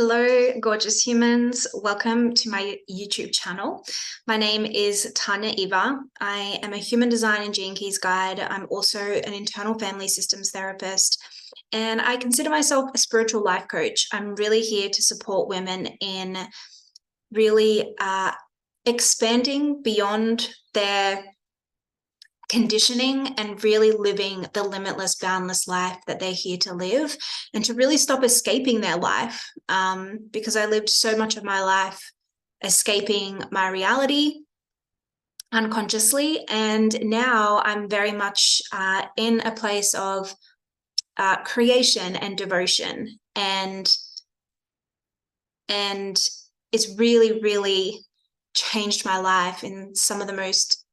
Hello, gorgeous humans. Welcome to my YouTube channel. My name is Tanya Eva. I am a human design and Gene Keys guide. I'm also an internal family systems therapist, and I consider myself a spiritual life coach. I'm really here to support women in really expanding beyond their conditioning and really living the limitless, boundless life that they're here to live, and to really stop escaping their life. Because I lived so much of my life escaping my reality unconsciously. And now I'm very much in a place of creation and devotion. And it's really, really changed my life in some of the most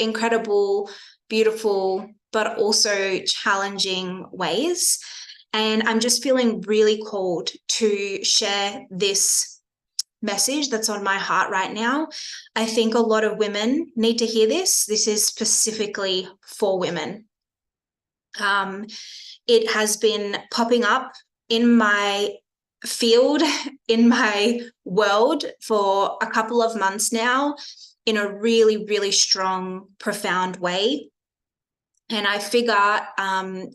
incredible, beautiful, but also challenging ways. And I'm just feeling really called to share this message that's on my heart right now. I think a lot of women need to hear this. This is specifically for women. It has been popping up in my field, in my world for a couple of months now, in a really, really strong, profound way. And I figure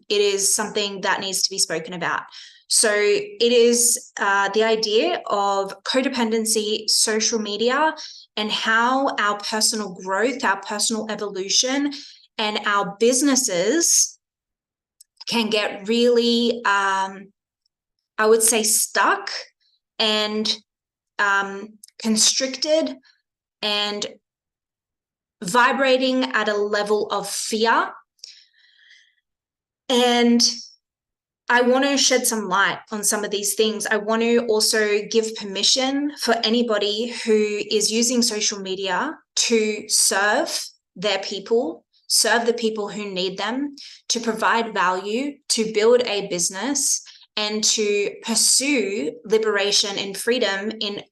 it is something that needs to be spoken about. So it is the idea of codependency, social media, and how our personal growth, our personal evolution, and our businesses can get really, I would say, stuck and constricted and vibrating at a level of fear. And I want to shed some light on some of these things. I want to also give permission for anybody who is using social media to serve their people, serve the people who need them, to provide value, to build a business, and to pursue liberation and freedom in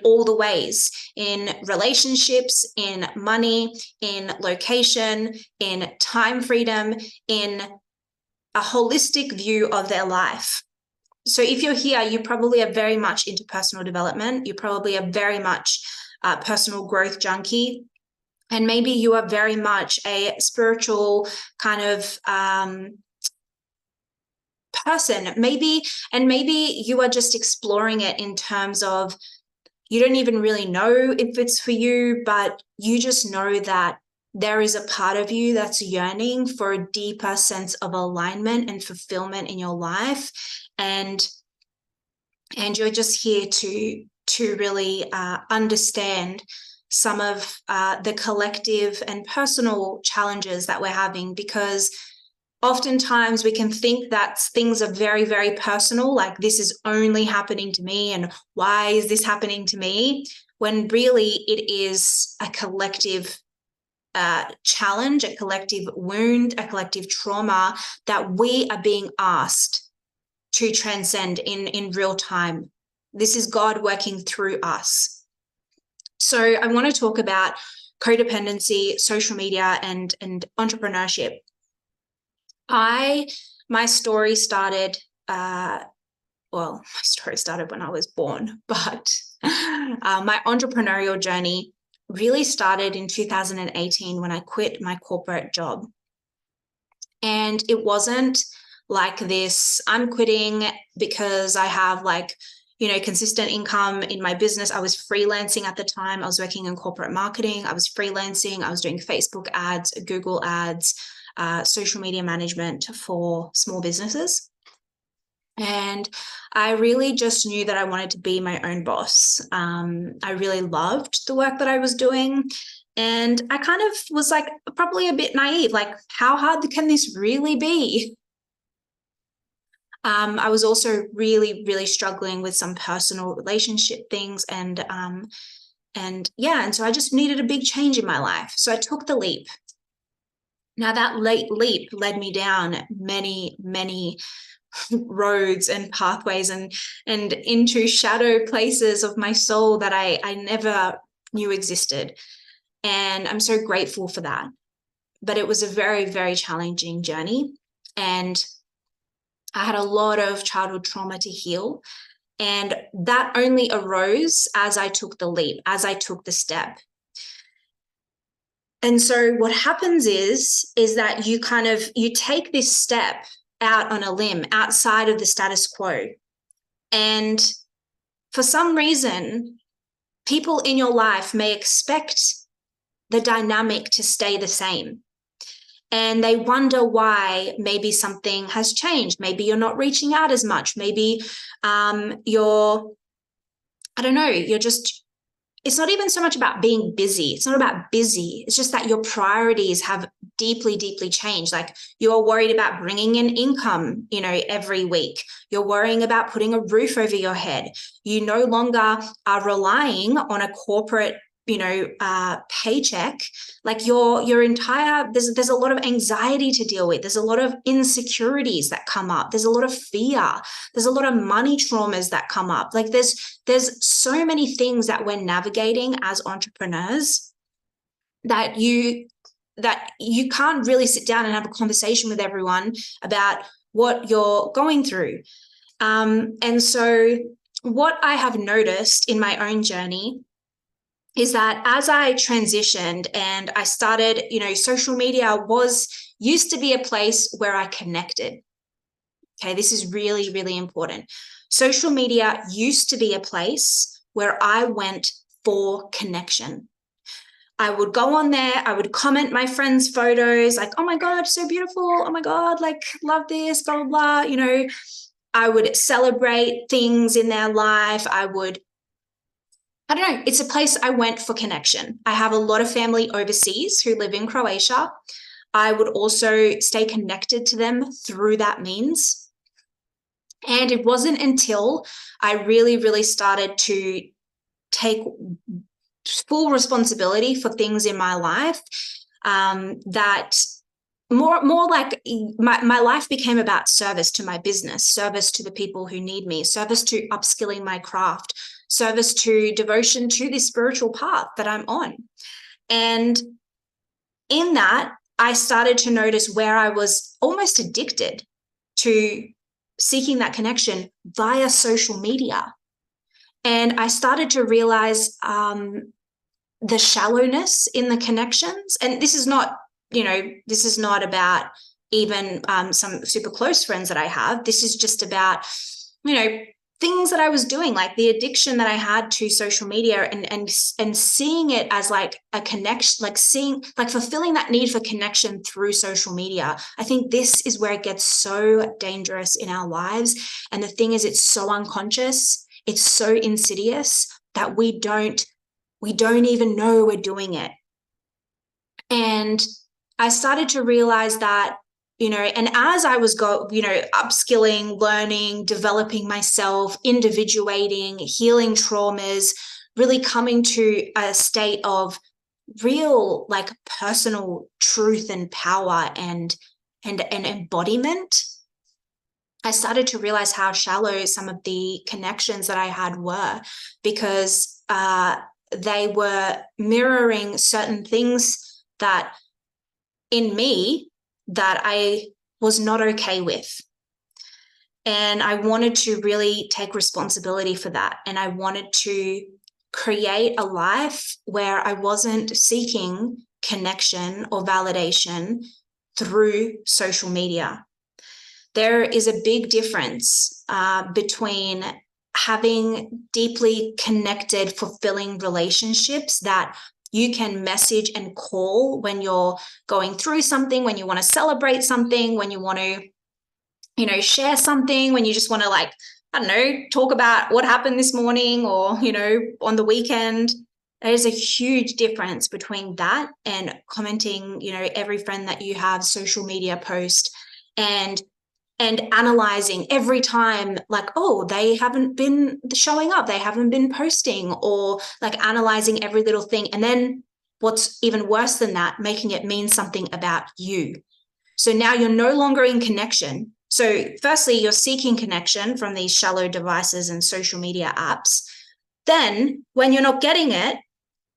all the ways, in relationships, in money, in location, in time freedom, in a holistic view of their life. So if you're here, you probably are very much into personal development. You probably are very much a personal growth junkie. And maybe you are very much a spiritual kind of person. Maybe you are just exploring it in terms of, you don't even really know if it's for you, but you just know that there is a part of you that's yearning for a deeper sense of alignment and fulfillment in your life. And you're just here to really understand some of the collective and personal challenges that we're having, because oftentimes we can think that things are very, very personal, like this is only happening to me and why is this happening to me, when really it is a collective challenge, a collective wound, a collective trauma that we are being asked to transcend in real time. This is God working through us. So I want to talk about codependency, social media, and entrepreneurship. My story started, my story started when I was born, but my entrepreneurial journey really started in 2018 when I quit my corporate job. And it wasn't like this, I'm quitting because I have consistent income in my business. I was freelancing at the time. I was working in corporate marketing. I was freelancing. I was doing Facebook ads, Google ads, social media management for small businesses. And I really just knew that I wanted to be my own boss. I really loved the work that I was doing. And I kind of was like probably a bit naive, like how hard can this really be? I was also really, really struggling with some personal relationship things. And so I just needed a big change in my life. So I took the leap. Now that leap led me down many, many roads and pathways and into shadow places of my soul that I never knew existed. And I'm so grateful for that. But it was a very, very challenging journey. And I had a lot of childhood trauma to heal. And that only arose as I took the leap, as I took the step. And so what happens is that you take this step out on a limb outside of the status quo. And for some reason, people in your life may expect the dynamic to stay the same. And they wonder why maybe something has changed. Maybe you're not reaching out as much. Maybe you're just, it's not even so much about being busy. It's not about busy. It's just that your priorities have deeply, deeply changed. Like, you're worried about bringing in income, every week. You're worrying about putting a roof over your head. You no longer are relying on a corporate paycheck. Like, your entire, there's a lot of anxiety to deal with. There's a lot of insecurities that come up. There's a lot of fear. There's a lot of money traumas that come up. Like, there's so many things that we're navigating as entrepreneurs that you can't really sit down and have a conversation with everyone about what you're going through. And so what I have noticed in my own journey is that as I transitioned and I started, social media used to be a place where I connected. Okay, this is really, really important. Social media used to be a place where I went for connection. I would go on there, I would comment my friends' photos, like, oh my God, so beautiful. Oh my God, like, love this, blah, blah, blah. I would celebrate things in their life. It's a place I went for connection. I have a lot of family overseas who live in Croatia. I would also stay connected to them through that means. And it wasn't until I really, really started to take full responsibility for things in my life that more like my life became about service to my business, service to the people who need me, service to upskilling my craft, service to devotion to this spiritual path that I'm on. And in that, I started to notice where I was almost addicted to seeking that connection via social media. And I started to realize the shallowness in the connections. And this is not about even some super close friends that I have. This is just about, things that I was doing, like the addiction that I had to social media and seeing it as like a connection, like fulfilling that need for connection through social media. I think this is where it gets so dangerous in our lives. And the thing is, it's so unconscious, it's so insidious that we don't even know we're doing it. And I started to realize that, and as I was upskilling, learning, developing myself, individuating, healing traumas, really coming to a state of real, like, personal truth and power and embodiment, I started to realize how shallow some of the connections that I had were, because they were mirroring certain things that in me that I was not okay with. And I wanted to really take responsibility for that. And I wanted to create a life where I wasn't seeking connection or validation through social media. There is a big difference between having deeply connected, fulfilling relationships that you can message and call when you're going through something, when you want to celebrate something, when you want to, share something, when you just want to, like, I don't know, talk about what happened this morning or, on the weekend. There's a huge difference between that and commenting, every friend that you have social media post and analyzing every time, like, oh, they haven't been showing up, they haven't been posting, or like analyzing every little thing. And then what's even worse than that, making it mean something about you. So now you're no longer in connection. So firstly, you're seeking connection from these shallow devices and social media apps. Then when you're not getting it,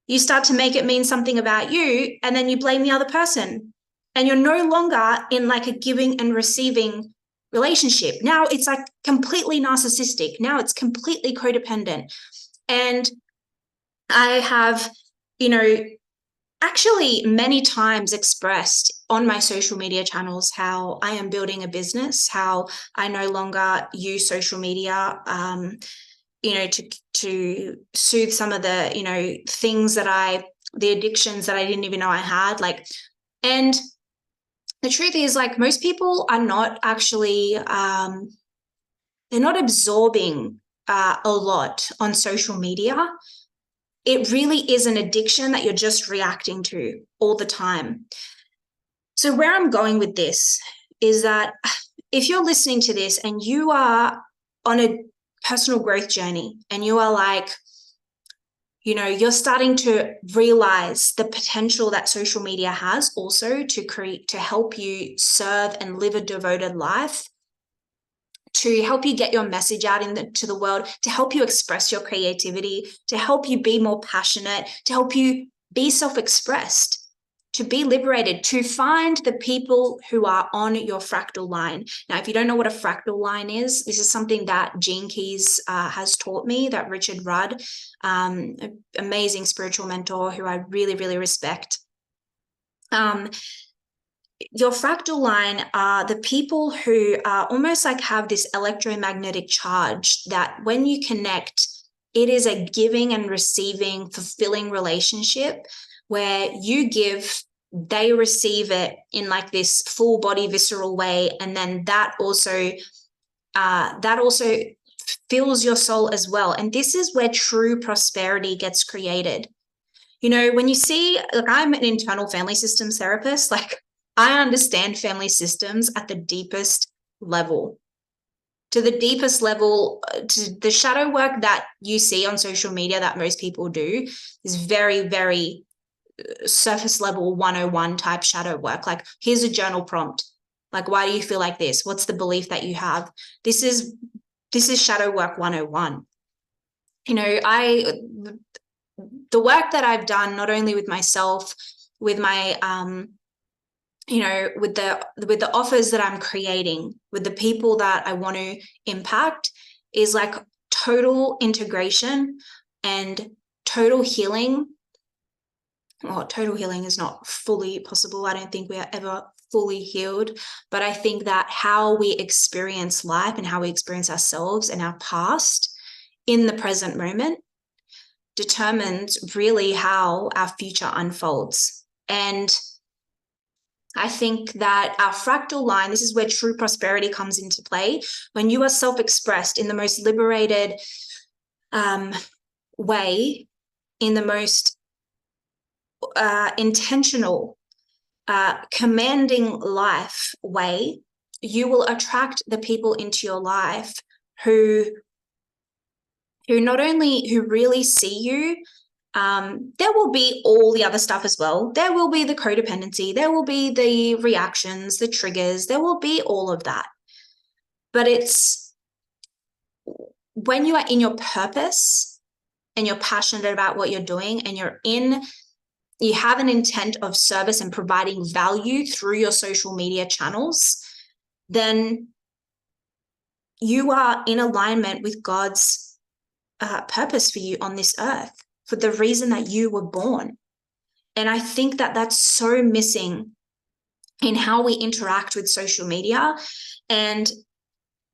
you start to make it mean something about you, and then you blame the other person. And you're no longer in like a giving and receiving relationship. Now it's like completely narcissistic. Now it's completely codependent. And I have, actually many times expressed on my social media channels how I am building a business, how I no longer use social media, to soothe some of the, things the addictions that I didn't even know I had. And the truth is, most people are not actually, they're not absorbing a lot on social media. It really is an addiction that you're just reacting to all the time. So where I'm going with this is that if you're listening to this and you are on a personal growth journey and you are you're starting to realize the potential that social media has also to help you serve and live a devoted life, to help you get your message out to the world, to help you express your creativity, to help you be more passionate, to help you be self-expressed, to be liberated, to find the people who are on your fractal line. Now, if you don't know what a fractal line is, this is something that Gene Keys has taught me, that Richard Rudd, amazing spiritual mentor who I really, really respect. Your fractal line are the people who are almost have this electromagnetic charge that when you connect, it is a giving and receiving, fulfilling relationship where you give, they receive it in this full body, visceral way. And then that also fills your soul as well. And this is where true prosperity gets created. When you see, I'm an internal family systems therapist, I understand family systems at the deepest level. To the deepest level, to the shadow work that you see on social media that most people do is very, very surface level 101 type shadow work. Here's a journal prompt. Why do you feel like this? What's the belief that you have? This is shadow work 101. The work that I've done, not only with myself, with my with the offers that I'm creating, with the people that I want to impact, is total integration and total healing. Well, total healing is not fully possible. I don't think we are ever fully healed, but I think that how we experience life and how we experience ourselves and our past in the present moment determines really how our future unfolds. And I think that our fractal line, this is where true prosperity comes into play. When you are self-expressed in the most liberated way, in the most intentional, commanding life way, you will attract the people into your life who really see you. There will be all the other stuff as well. There will be the codependency. There will be the reactions, the triggers. There will be all of that. But it's when you are in your purpose and you're passionate about what you're doing and you have an intent of service and providing value through your social media channels, then you are in alignment with God's purpose for you on this earth, for the reason that you were born. And I think that that's so missing in how we interact with social media. And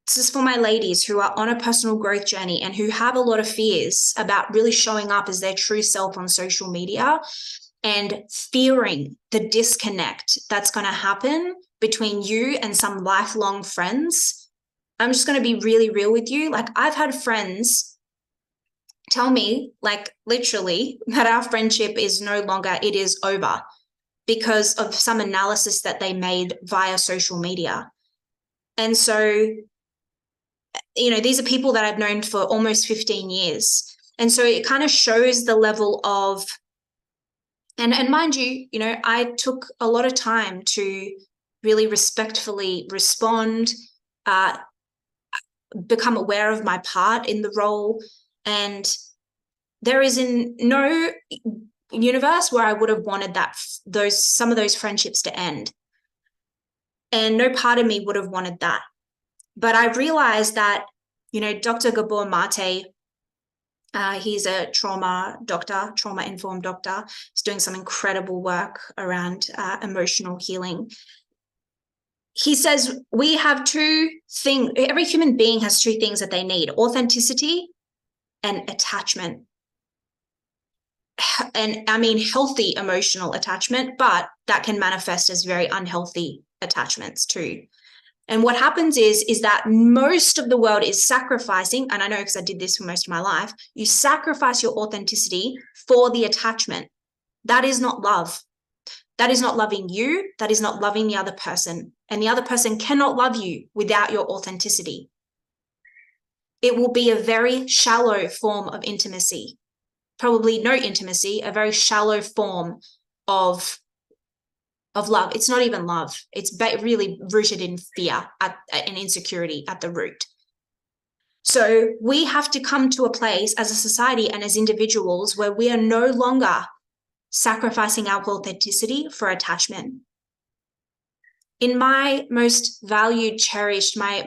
this is for my ladies who are on a personal growth journey and who have a lot of fears about really showing up as their true self on social media and fearing the disconnect that's going to happen between you and some lifelong friends. I'm just going to be really real with you. I've had friends tell me, literally, that our friendship is no longer, it is over because of some analysis that they made via social media. And so, these are people that I've known for almost 15 years. And so it kind of shows the level of, and mind you, I took a lot of time to really respectfully respond, become aware of my part in the role. And there is in no universe where I would have wanted some of those friendships to end. And no part of me would have wanted that. But I realized that, Dr. Gabor Mate, he's a trauma doctor, trauma-informed doctor. He's doing some incredible work around emotional healing. He says we have two things, every human being has two things that they need: authenticity and attachment. And I mean healthy emotional attachment, but that can manifest as very unhealthy attachments too. And what happens is that most of the world is sacrificing, and I know because I did this for most of my life, you sacrifice your authenticity for the attachment. That is not love. That is not loving you. That is not loving the other person. And the other person cannot love you without your authenticity. It will be a very shallow form of intimacy, probably no intimacy, a very shallow form of love. It's not even love. It's really rooted in fear and insecurity at the root. So we have to come to a place as a society and as individuals where we are no longer sacrificing our authenticity for attachment. In my most valued, cherished, my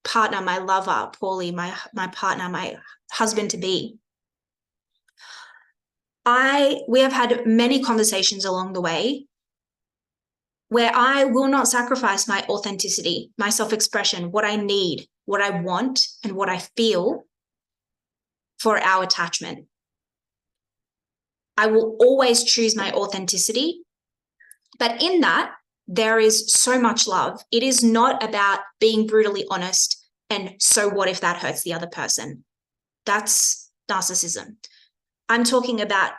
partner, my lover, Paulie, my partner, my husband-to-be, we have had many conversations along the way where I will not sacrifice my authenticity, my self-expression, what I need, what I want, and what I feel for our attachment. I will always choose my authenticity, but in that, there is so much love. It is not about being brutally honest and so what if that hurts the other person? That's narcissism. I'm talking about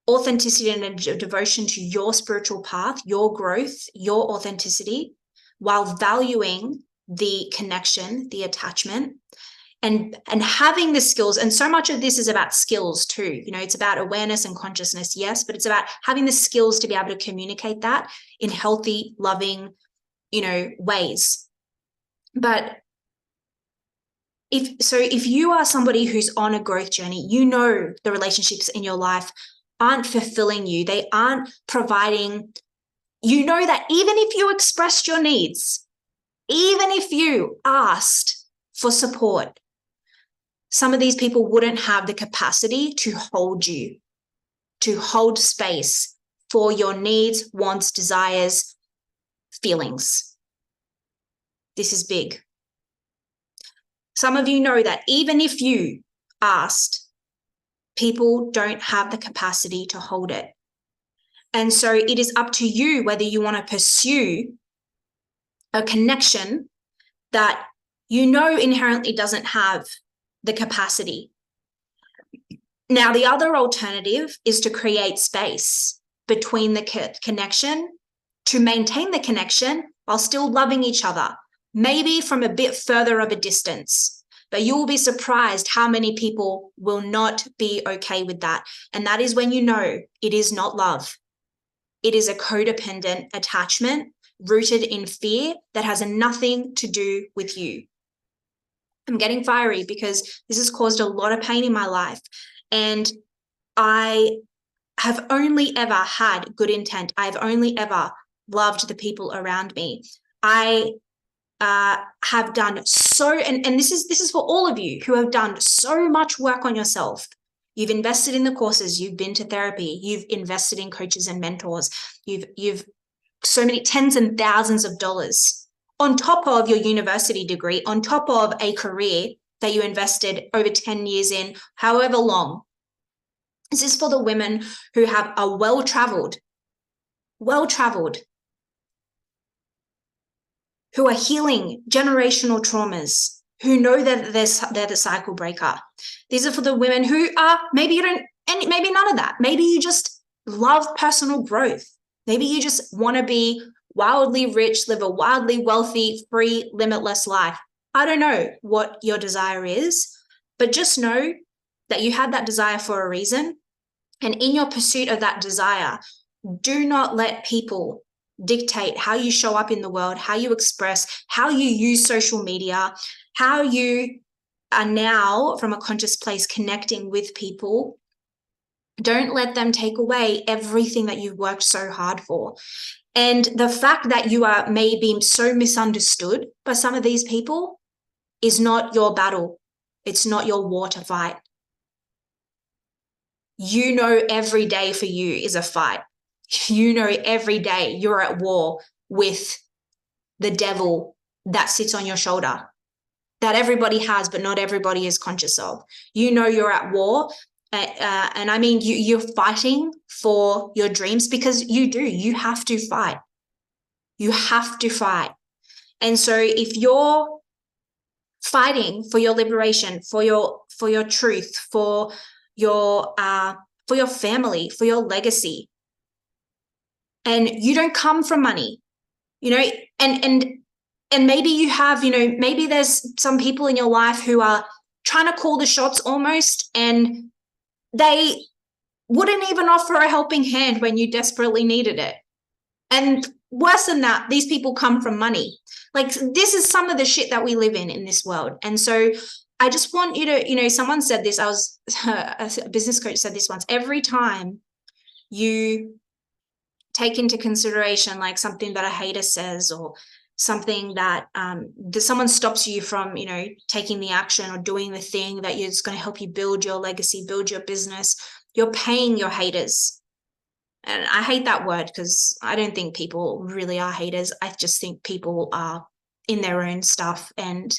authenticity and a devotion to your spiritual path, your growth, your authenticity, while valuing the connection, the attachment, and having the skills. And so much of this is about skills too. It's about awareness and consciousness, yes, but it's about having the skills to be able to communicate that in healthy, loving, ways. But if you are somebody who's on a growth journey, the relationships in your life aren't fulfilling you. They aren't providing, that even if you expressed your needs, even if you asked for support, some of these people wouldn't have the capacity to hold you, to hold space for your needs, wants, desires, feelings. This is big. Some of you know that even if you asked, people don't have the capacity to hold it. And so it is up to you whether you want to pursue a connection that inherently doesn't have the capacity. Now, the other alternative is to create space between the connection, to maintain the connection while still loving each other, maybe from a bit further of a distance. But you will be surprised how many people will not be okay with that. And that is when it is not love. It is a codependent attachment rooted in fear that has nothing to do with you. I'm getting fiery because this has caused a lot of pain in my life. And I have only ever had good intent. I've only ever loved the people around me. I have done and this is for all of you who have done so much work on yourself. You've invested in the courses, you've been to therapy, you've invested in coaches and mentors, you've so many tens and thousands of dollars on top of your university degree, on top of a career that you invested over 10 years in, however long. This is for the women who have a well-traveled, who are healing generational traumas, who know that they're the cycle breaker. These are for the women who are, maybe none of that. Maybe you just love personal growth. Maybe you just want to be wildly rich, live a wildly wealthy, free, limitless life. I don't know what your desire is, but just know that you had that desire for a reason. And in your pursuit of that desire, do not let people dictate how you show up in the world, how you express, how you use social media, how you are now from a conscious place connecting with people. Don't let them take away everything that you've worked so hard for. And the fact that you are maybe so misunderstood by some of these people is not your battle. It's not your war to fight. You know, every day for you is a fight. You know, every day you're at war with the devil that sits on your shoulder, that everybody has, but not everybody is conscious of. You know, you're at war. And I mean, you're fighting for your dreams, because you have to fight. You have to fight. And so if you're fighting for your liberation, for your truth, for your family, for your legacy, and you don't come from money, you know, and maybe you have, you know, maybe there's some people in your life who are trying to call the shots almost, and they wouldn't even offer a helping hand when you desperately needed it. And worse than that, these people come from money. Like, this is some of the shit that we live in this world. And so I just want you to, you know, someone said this, a business coach said this once: every time you take into consideration like something that a hater says, or something that someone stops you from, you know, taking the action or doing the thing that is going to help you build your legacy, build your business, you're paying your haters. And I hate that word, because I don't think people really are haters. I just think people are in their own stuff, and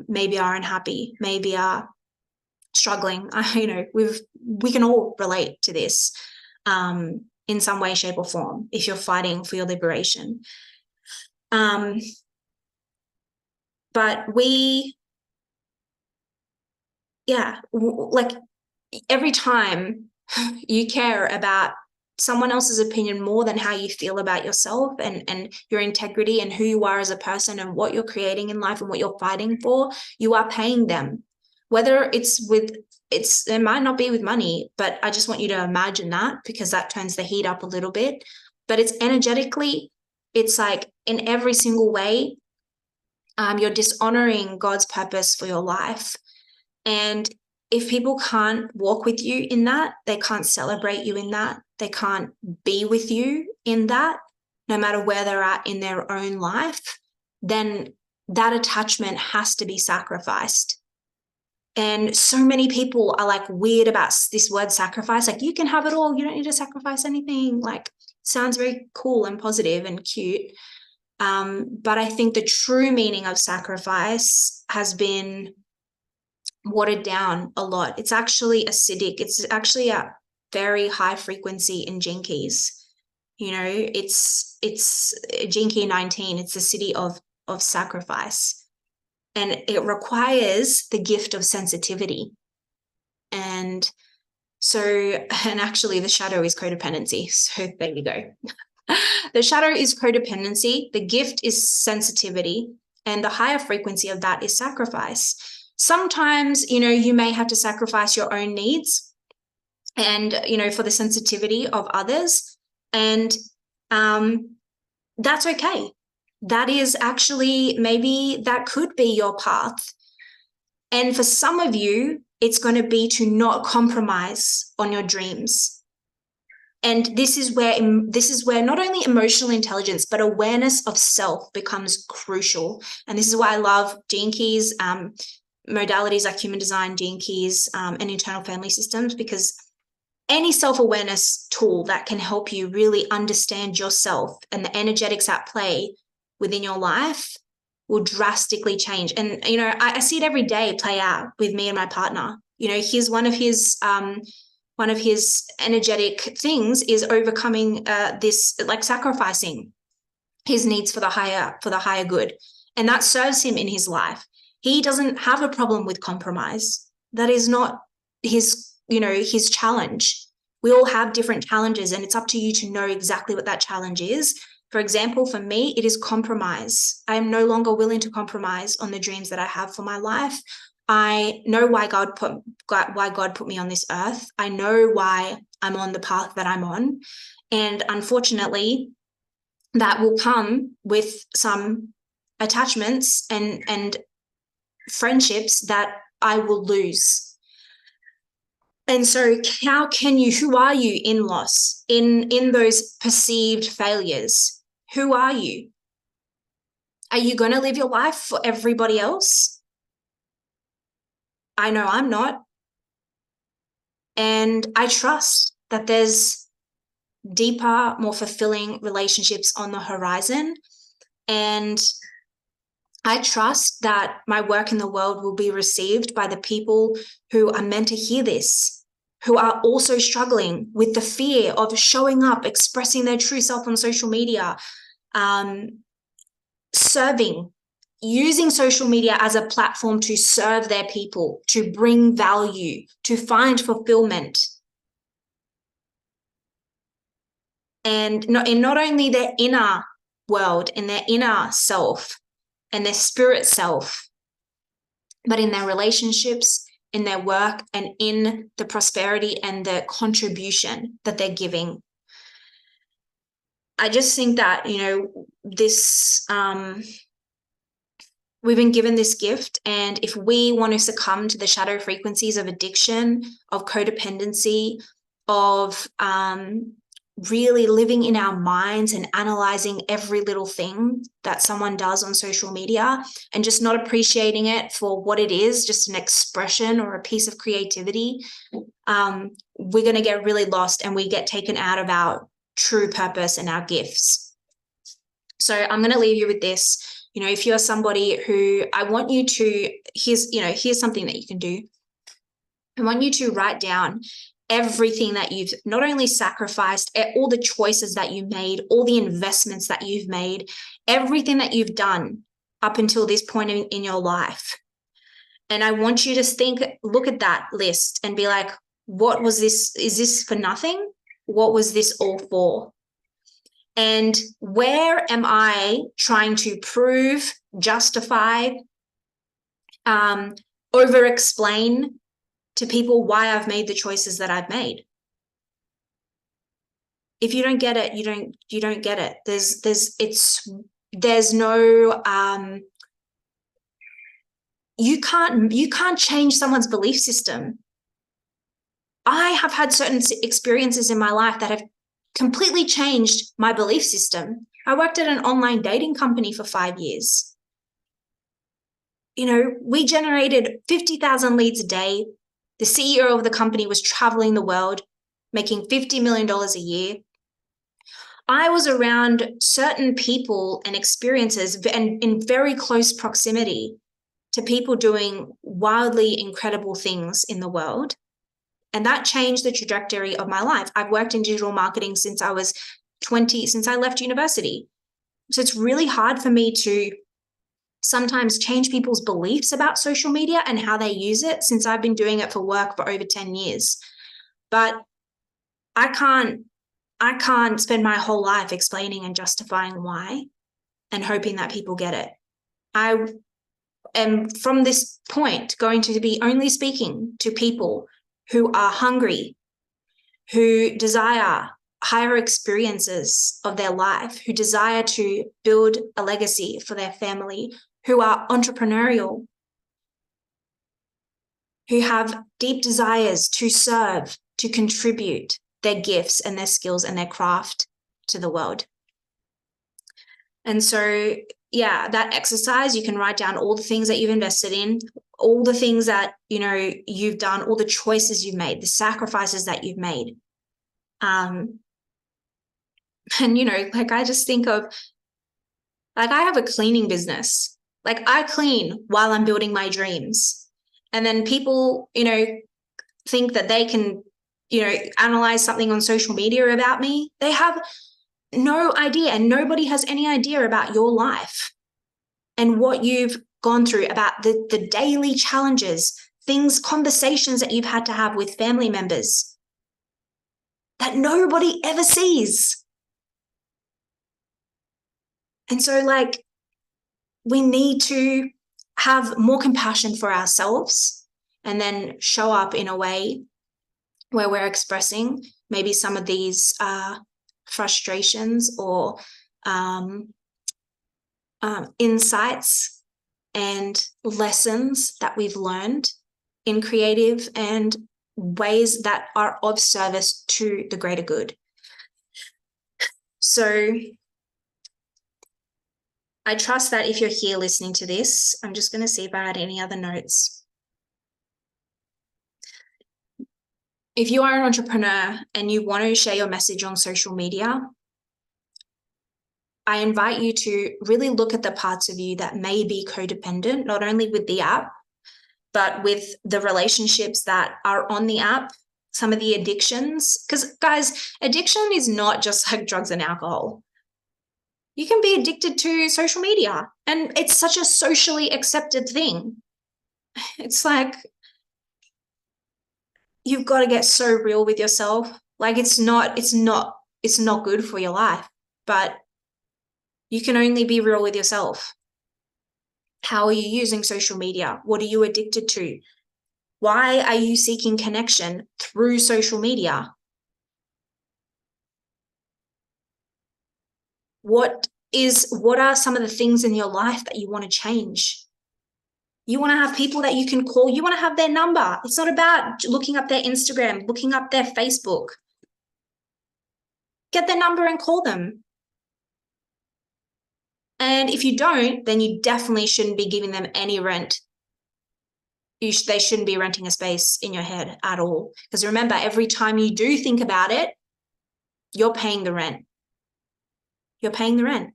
maybe are unhappy, maybe are struggling. You know, we can all relate to this in some way, shape, or form if you're fighting for your liberation. But like every time you care about someone else's opinion more than how you feel about yourself and your integrity and who you are as a person and what you're creating in life and what you're fighting for, you are paying them. Whether it might not be with money, but I just want you to imagine that, because that turns the heat up a little bit. But it's energetically, it's like in every single way, you're dishonoring God's purpose for your life. And if people can't walk with you in that, they can't celebrate you in that, they can't be with you in that, no matter where they're at in their own life, then that attachment has to be sacrificed. And so many people are like weird about this word sacrifice. Like, you can have it all, you don't need to sacrifice anything. Like, sounds very cool and positive and cute. But I think the true meaning of sacrifice has been watered down a lot. It's actually acidic. It's actually a very high frequency in Gene Keys. You know, it's Gene Key 19. It's the city of sacrifice, and it requires the gift of sensitivity. And so, and actually, the shadow is codependency. So there you go. The shadow is codependency. The gift is sensitivity, and the higher frequency of that is sacrifice. Sometimes, you know, you may have to sacrifice your own needs and, you know, for the sensitivity of others. And that's okay. That is actually, maybe that could be your path. And for some of you, it's going to be to not compromise on your dreams. And this is where not only emotional intelligence, but awareness of self becomes crucial. And this is why I love Gene Keys, modalities like human design, Gene Keys, and internal family systems, because any self-awareness tool that can help you really understand yourself and the energetics at play within your life will drastically change. And, you know, I see it every day play out with me and my partner. You know, one of his energetic things is overcoming this, like sacrificing his needs for the higher good. And that serves him in his life. He doesn't have a problem with compromise. That is not his challenge. We all have different challenges, and it's up to you to know exactly what that challenge is. For example, for me, it is compromise. I am no longer willing to compromise on the dreams that I have for my life. I know why God put me on this earth. I know why I'm on the path that I'm on. And unfortunately, that will come with some attachments and friendships that I will lose. And so who are you in loss, in those perceived failures? Who are you? Are you going to live your life for everybody else? I know I'm not. And I trust that there's deeper, more fulfilling relationships on the horizon. And I trust that my work in the world will be received by the people who are meant to hear this, who are also struggling with the fear of showing up, expressing their true self on social media, serving, using social media as a platform to serve their people, to bring value, to find fulfillment. And not only their inner world, in their inner self and their spirit self, but in their relationships, in their work, and in the prosperity and the contribution that they're giving. I just think that, this, we've been given this gift, and if we want to succumb to the shadow frequencies of addiction, of codependency, of really living in our minds and analyzing every little thing that someone does on social media and just not appreciating it for what it is, just an expression or a piece of creativity, we're going to get really lost and we get taken out of our true purpose and our gifts. So I'm going to leave you with this. If you're somebody who, I want you to, here's something that you can do. I want you to write down everything that you've not only sacrificed, all the choices that you made, all the investments that you've made, everything that you've done up until this point in your life. And I want you to look at that list and be like, what was this? Is this for nothing? What was this all for? And where am I trying to prove, justify, over-explain to people why I've made the choices that I've made? If you don't get it, you don't get it. There's no, you can't change someone's belief system. I have had certain experiences in my life that have completely changed my belief system. I worked at an online dating company for 5 years. We generated 50,000 leads a day. The CEO of the company was traveling the world, making $50 million a year. I was around certain people and experiences and in very close proximity to people doing wildly incredible things in the world. And that changed the trajectory of my life. I've worked in digital marketing since I was 20, since I left university. So it's really hard for me to sometimes change people's beliefs about social media and how they use it, since I've been doing it for work for over 10 years. But I can't spend my whole life explaining and justifying why and hoping that people get it. I am from this point going to be only speaking to people who are hungry, who desire higher experiences of their life, who desire to build a legacy for their family, who are entrepreneurial, who have deep desires to serve, to contribute their gifts and their skills and their craft to the world. And so, that exercise, you can write down all the things that you've invested in, all the things that, you've done, all the choices you've made, the sacrifices that you've made. And, I just think of, I have a cleaning business. I clean while I'm building my dreams. And then people, think that they can, analyze something on social media about me. They have no idea, and nobody has any idea about your life and what you've gone through, about the daily challenges, conversations that you've had to have with family members that nobody ever sees. And so, we need to have more compassion for ourselves and then show up in a way where we're expressing maybe some of these frustrations or insights and lessons that we've learned in creative and ways that are of service to the greater good. So I trust that if you're here listening to this, I'm just going to see if I had any other notes. If you are an entrepreneur and you want to share your message on social media, I invite you to really look at the parts of you that may be codependent, not only with the app, but with the relationships that are on the app, some of the addictions. Because, guys, addiction is not just like drugs and alcohol. You can be addicted to social media, and it's such a socially accepted thing. It's like, you've got to get so real with yourself. Like, it's not good for your life, but you can only be real with yourself. How are you using social media? What are you addicted to? Why are you seeking connection through social media? What are some of the things in your life that you want to change? You want to have people that you can call. You want to have their number. It's not about looking up their Instagram, looking up their Facebook. Get their number and call them. And if you don't, then you definitely shouldn't be giving them any rent. They shouldn't be renting a space in your head at all. Because remember, every time you do think about it, you're paying the rent. You're paying the rent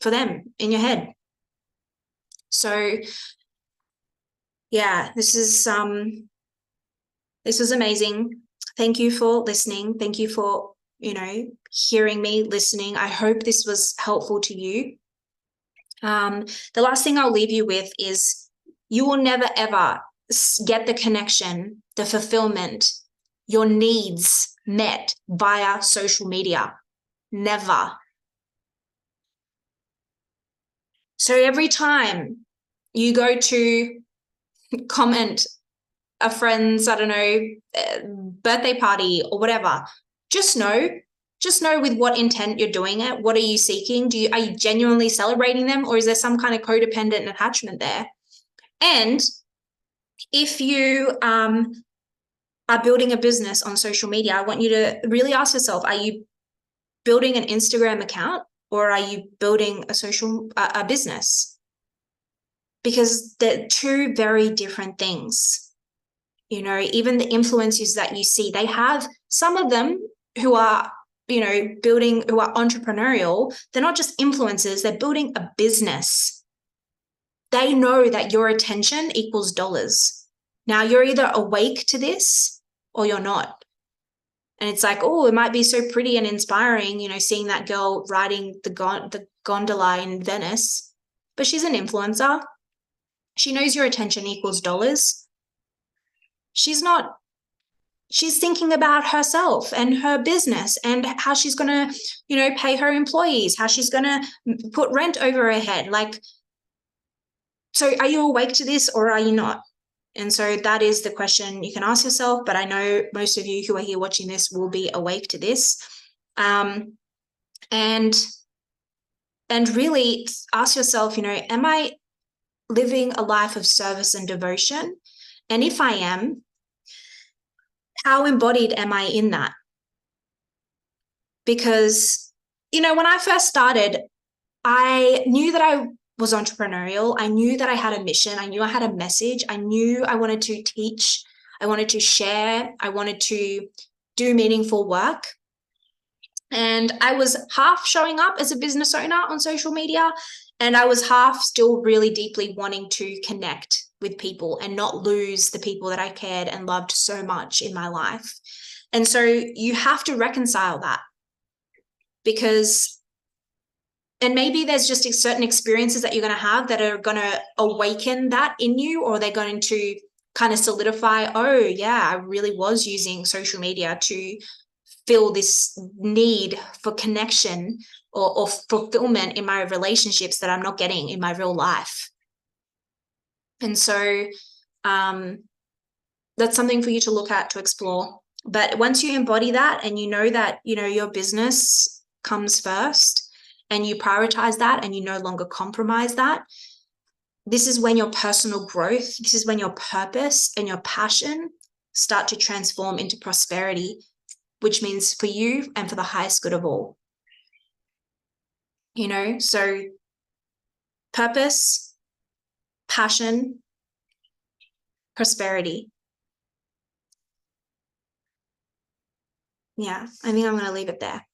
for them in your head. So yeah, this is amazing. Thank you for listening. Thank you for, hearing me, listening. I hope this was helpful to you. The last thing I'll leave you with is, you will never, ever get the connection, the fulfillment, your needs met via social media. Never. So every time you go to comment a friend's, birthday party or whatever, just know with what intent you're doing it. What are you seeking? Are you genuinely celebrating them, or is there some kind of codependent attachment there? And if you are building a business on social media, I want you to really ask yourself, are you building an Instagram account, or are you building a business? Because they're two very different things. Even the influencers that you see, they have some of them who are, who are entrepreneurial. They're not just influencers, they're building a business. They know that your attention equals dollars. Now, you're either awake to this or you're not. And it's like, oh, it might be so pretty and inspiring, seeing that girl riding the gondola in Venice, but she's an influencer. She knows your attention equals dollars. She's thinking about herself and her business and how she's going to, pay her employees, how she's going to put rent over her head. Like, so are you awake to this or are you not? And so that is the question you can ask yourself. But I know most of you who are here watching this will be awake to this. And really ask yourself, am I living a life of service and devotion? And if I am, how embodied am I in that? Because, when I first started, I knew that I was entrepreneurial. I knew that I had a mission. I knew I had a message. I knew I wanted to teach. I wanted to share. I wanted to do meaningful work. And I was half showing up as a business owner on social media, and I was half still really deeply wanting to connect with people and not lose the people that I cared and loved so much in my life. And so you have to reconcile that, because, and maybe there's just certain experiences that you're going to have that are going to awaken that in you, or they're going to kind of solidify, oh yeah, I really was using social media to fill this need for connection or fulfillment in my relationships that I'm not getting in my real life. And so that's something for you to look at, to explore. But once you embody that and you know that, your business comes first and you prioritize that and you no longer compromise that, this is when your personal growth, this is when your purpose and your passion start to transform into prosperity, which means for you and for the highest good of all. You know, so purpose, passion, prosperity. Yeah, I think I'm going to leave it there.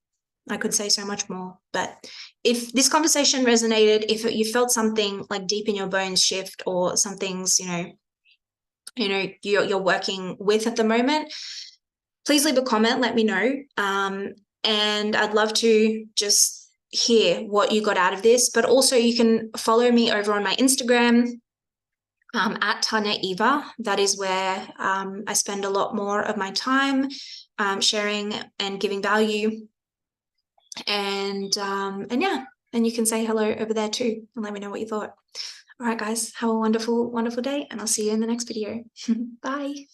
I could say so much more, but if this conversation resonated, if you felt something like deep in your bones shift, or some things, you're working with at the moment, please leave a comment, let me know. And I'd love to just hear what you got out of this, but also you can follow me over on my Instagram, at Tanya Eva. That is where I spend a lot more of my time sharing and giving value. And yeah, and you can say hello over there too and let me know what you thought. All right, guys, have a wonderful, wonderful day, and I'll see you in the next video. Bye.